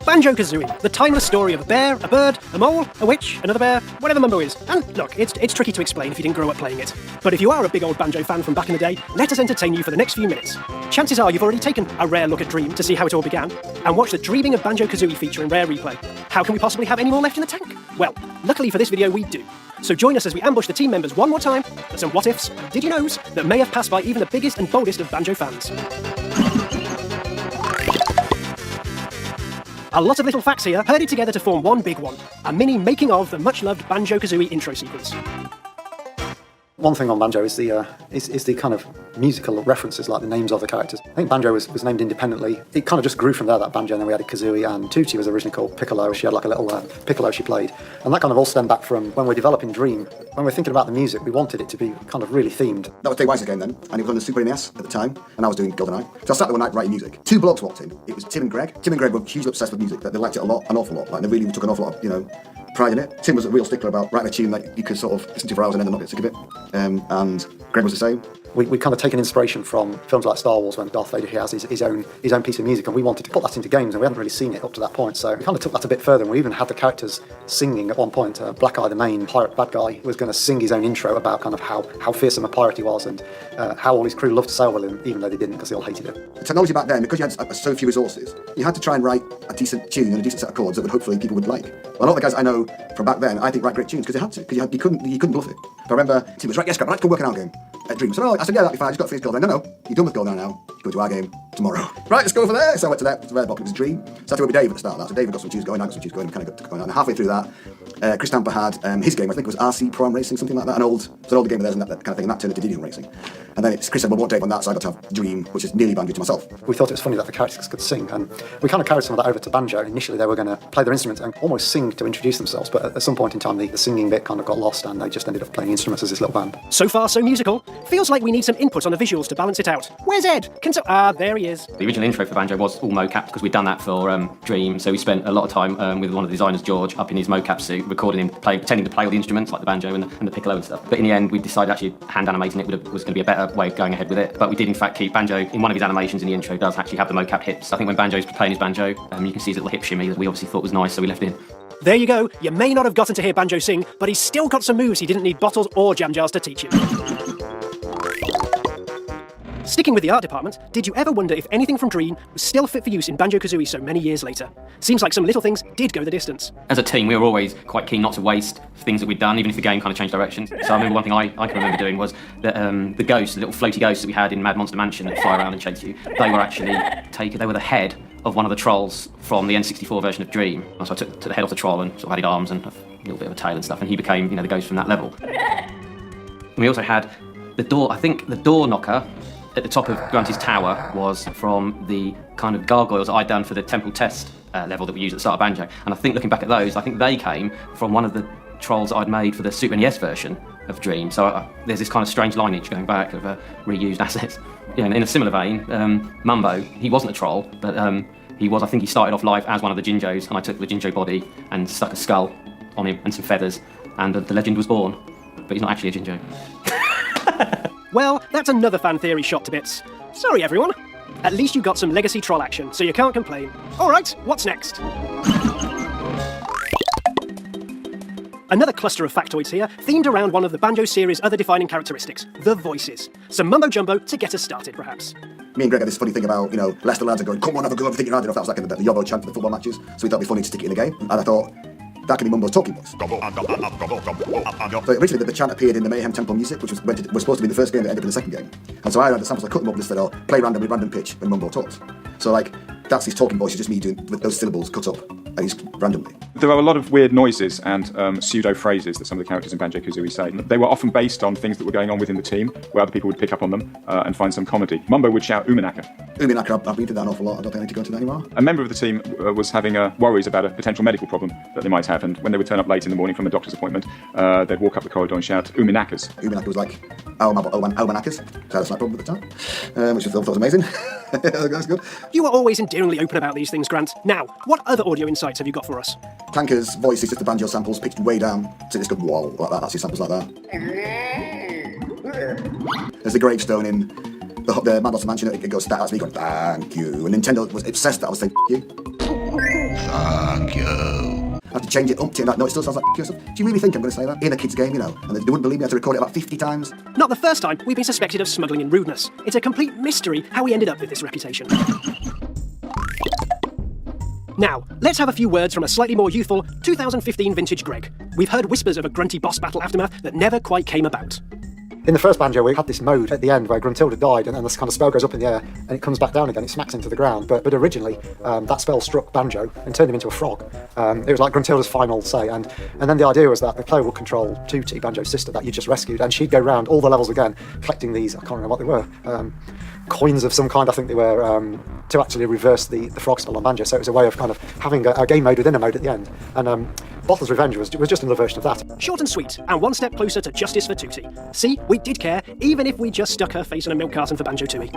Banjo-Kazooie, the timeless story of a bear, a bird, a mole, a witch, another bear, whatever Mumbo is. And look, it's tricky to explain if you didn't grow up playing it. But if you are a big old Banjo fan from back in the day, let us entertain you for the next few minutes. Chances are you've already taken a rare look at Dream to see how it all began, and watch the Dreaming of Banjo-Kazooie feature in Rare Replay. How can we possibly have any more left in the tank? Well, luckily for this video we do. So join us as we ambush the team members one more time for some what-ifs and did-you-knows that may have passed by even the biggest and boldest of Banjo fans. A lot of little facts here, herded together to form one big one. A mini making of the much-loved Banjo-Kazooie intro sequence. One thing on Banjo is the kind of musical references, like the names of the characters. I think Banjo was named independently. It kind of just grew from there, that Banjo, and then we added Kazooie, and Tooty was originally called Piccolo. She had like a little piccolo she played. And that kind of all stemmed back from when we're developing Dream. When we're thinking about the music, we wanted it to be kind of really themed. That was Dave Wise's game then, and it was on the Super NES at the time, and I was doing GoldenEye. So I sat there one night writing music. Two blokes walked in. It was Tim and Greg. Tim and Greg were hugely obsessed with music. They liked it a lot, an awful lot. Like, they really took an awful lot of, pride in it. Tim was a real stickler about writing a tune that you could sort of listen to for hours and then not get sick of it. And Greg was the same. We kind of taken inspiration from films like Star Wars, when Darth Vader has his own piece of music, and we wanted to put that into games, and we hadn't really seen it up to that point, so we kind of took that a bit further, and we even had the characters singing at one point. Black Eye, the main pirate bad guy, was going to sing his own intro about kind of how fearsome a pirate he was, and how all his crew loved to sail with him, even though they didn't, because they all hated him. The technology back then, because you had so few resources, you had to try and write a decent tune and a decent set of chords that would hopefully people would like. Well, a lot of the guys I know from back then, I think, write great tunes because they had to, because you couldn't bluff it. But I remember Tim was right, yes, Greg, I'd like to go work an out game at Dream. So I said, yeah, that'd be fine, I just got to finish GoldenEye. No, you're done with GoldenEye now. You go to our game tomorrow. Right, let's go over there. So I went to that, to Red Box, it was a Dream. So I had to go with Dave at the start of that. So David got some tunes going, I got some tunes going, we kind of got going on. And halfway through that, Chris Tamper had his game, I think it was RC Pro Am Racing, something like that, an older game of theirs and that kind of thing, and that turned into Digital Racing. And then Chris said, well, we want Dave on that, so I got to have Dream, which is nearly Banjo to myself. We thought it was funny that the characters could sing, and we kind of carried some of that over to Banjo. Initially they were going to play their instruments and almost sing to introduce themselves, but at some point in time the singing bit kind of got lost, and they just ended up playing instruments as this little band. So far, so musical. Feels like we need some input on the visuals to balance it out. Where's Ed? There he is. The original intro for Banjo was all mocap because we'd done that for Dream, so we spent a lot of time with one of the designers, George, up in his mocap suit, recording him pretending to play all the instruments like the banjo and the piccolo and stuff. But in the end, we decided actually hand animating it was going to be a better way of going ahead with it. But we did in fact keep Banjo in one of his animations in the intro does actually have the mocap hips. I think when Banjo's playing his banjo, you can see his little hip shimmy that we obviously thought was nice, so we left it in. There you go. You may not have gotten to hear Banjo sing, but he's still got some moves he didn't need bottles or jam jars to teach him. Sticking with the art department, did you ever wonder if anything from Dream was still fit for use in Banjo-Kazooie so many years later? Seems like some little things did go the distance. As a team, we were always quite keen not to waste things that we'd done, even if the game kind of changed directions. So I remember one thing I can remember doing was that the ghosts, the little floaty ghosts that we had in Mad Monster Mansion that fly around and chase you, they were actually they were the head of one of the trolls from the N64 version of Dream. So I took the head off the troll and sort of added arms and a little bit of a tail and stuff, and he became, the ghost from that level. And we also had the door, I think the door knocker at the top of Grunty's tower was from the kind of gargoyles that I'd done for the temple test level that we used at the start of Banjo. And I think looking back at those, I think they came from one of the trolls that I'd made for the Super NES version of Dream. So there's this kind of strange lineage going back of reused assets. In a similar vein, Mumbo, he wasn't a troll, but I think he started off live as one of the Jinjos, and I took the Jinjo body and stuck a skull on him and some feathers, and the legend was born. But he's not actually a Jinjo. Well, that's another fan theory shot to bits. Sorry, everyone. At least you got some legacy troll action, so you can't complain. All right, what's next? Another cluster of factoids here, themed around one of the Banjo series' other defining characteristics, the voices. Some mumbo-jumbo to get us started, perhaps. Me and Greg had this funny thing about, Leicester lads are going, come on, have a go, everything you're hard enough. That was like the Yobo chant for the football matches, so we thought it'd be funny to stick it in the game. And I thought, that can be Mumbo's talking voice. So originally the chant appeared in the Mayhem Temple music, which was supposed to be the first game that ended up in the second game. And so I had the samples, I cut them up and said, play random with random pitch when Mumbo talks. So that's his talking voice, it's just me doing with those syllables cut up, at least randomly. There are a lot of weird noises and pseudo-phrases that some of the characters in Banjo-Kazooie say. They were often based on things that were going on within the team, where other people would pick up on them and find some comedy. Mumbo would shout Umanaka. Umanaka, I've been through that an awful lot, I don't think I need to go into that anymore. A member of the team was having worries about a potential medical problem that they might have, and when they would turn up late in the morning from a doctor's appointment, they'd walk up the corridor and shout Umanakas. Umanaka was like Almanakas, so I had a slight problem at the time, which I thought was amazing. That's good. You are always endearingly open about these things, Grant. Now, what other audio insights have you got for us? Tanker's voice is just the banjo samples pitched way down, so it's good whoa, like that, that's his samples like that. There's the gravestone in the Mad Monster Mansion, it goes, that's me going, thank you, and Nintendo was obsessed that I was saying, you. Banjo. I have to change it up to that. No, it still sounds like your stuff. Do you really think I'm going to say that? In a kid's game, you know? And they wouldn't believe me. I had to record it about 50 times. Not the first time we've been suspected of smuggling in rudeness. It's a complete mystery how we ended up with this reputation. Now, let's have a few words from a slightly more youthful 2015 vintage Greg. We've heard whispers of a grunty boss battle aftermath that never quite came about. In the first Banjo, we had this mode at the end where Gruntilda died, and then this kind of spell goes up in the air, and it comes back down again, it smacks into the ground. But originally, that spell struck Banjo and turned him into a frog. It was like Gruntilda's final say, and then the idea was that the player would control Tooty, Banjo's sister, that you just rescued, and she'd go round all the levels again, collecting these, I can't remember what they were, coins of some kind, I think they were, to actually reverse the frog spell on Banjo. So it was a way of kind of having a game mode within a mode at the end. And Bottle's Revenge was just another version of that. Short and sweet, and one step closer to justice for Tooty. See, we did care, even if we just stuck her face in a milk carton for Banjo-Tooie.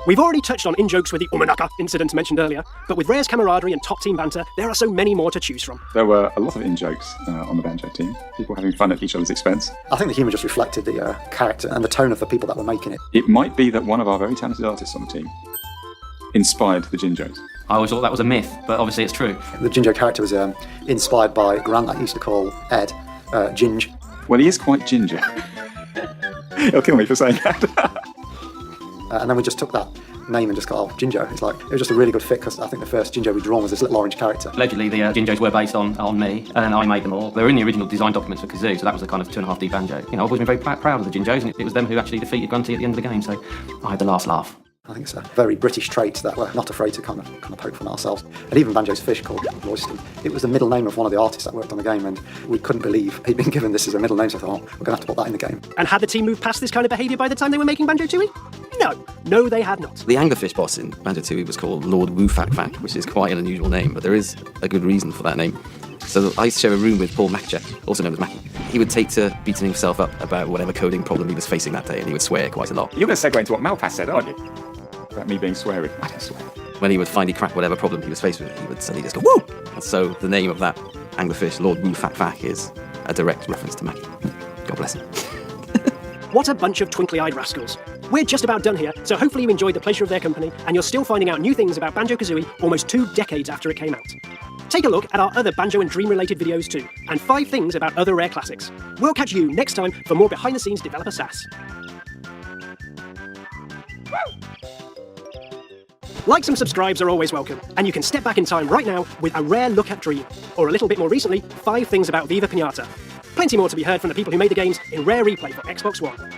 We've already touched on in-jokes with the Umanaka incident mentioned earlier, but with Rare's camaraderie and top team banter, there are so many more to choose from. There were a lot of in-jokes on the Banjo team, people having fun at each other's expense. I think the humour just reflected the character and the tone of the people that were making it. It might be that one of our very talented artists on the team inspired the Jinjos. I always thought that was a myth, but obviously it's true. The Jinjo character was inspired by Grant that he used to call Ed, Ginge. Well, he is quite ginger. He'll kill me for saying that. And then we just took that name and just got, oh, Jinjo. It's like, it was just a really good fit, because I think the first Jinjo we'd drawn was this little orange character. Allegedly, the Jinjos were based on me, and I made them all. They were in the original design documents for Kazoo, so that was a kind of 2.5D banjo. You know, I've always been very proud of the Jinjos, and it was them who actually defeated Grunty at the end of the game, so I had the last laugh. I think it's a very British trait that we're not afraid to kind of poke fun at ourselves. And even Banjo's fish, called Royston, it was the middle name of one of the artists that worked on the game, and we couldn't believe he'd been given this as a middle name, so I thought, oh, we're going to have to put that in the game. And had the team moved past this kind of behaviour by the time they were making Banjo-Tooie? No, they had not. The anglerfish boss in Banjo-Tooie was called Lord Woo-Fak-Fak, which is quite an unusual name, but there is a good reason for that name. So I used to share a room with Paul Macchek, also known as Mackie. He would take to beating himself up about whatever coding problem he was facing that day, and he would swear quite a lot. You're going to segue into what Malpass said, aren't you? About me being sweary. I don't swear. When he would finally crack whatever problem he was faced with, he would suddenly just go, woo! And so the name of that anglerfish, Lord Woo-Fak-Fak, is a direct reference to Mackie. God bless him. What a bunch of twinkly-eyed rascals. We're just about done here, so hopefully you enjoyed the pleasure of their company, and you're still finding out new things about Banjo-Kazooie almost 2 decades after it came out. Take a look at our other Banjo and Dream-related videos too, and 5 things about other rare classics. We'll catch you next time for more behind-the-scenes developer sass. Likes and subscribes are always welcome, and you can step back in time right now with a rare look at Dream, or a little bit more recently, 5 things about Viva Pinata. Plenty more to be heard from the people who made the games in rare replay for Xbox One.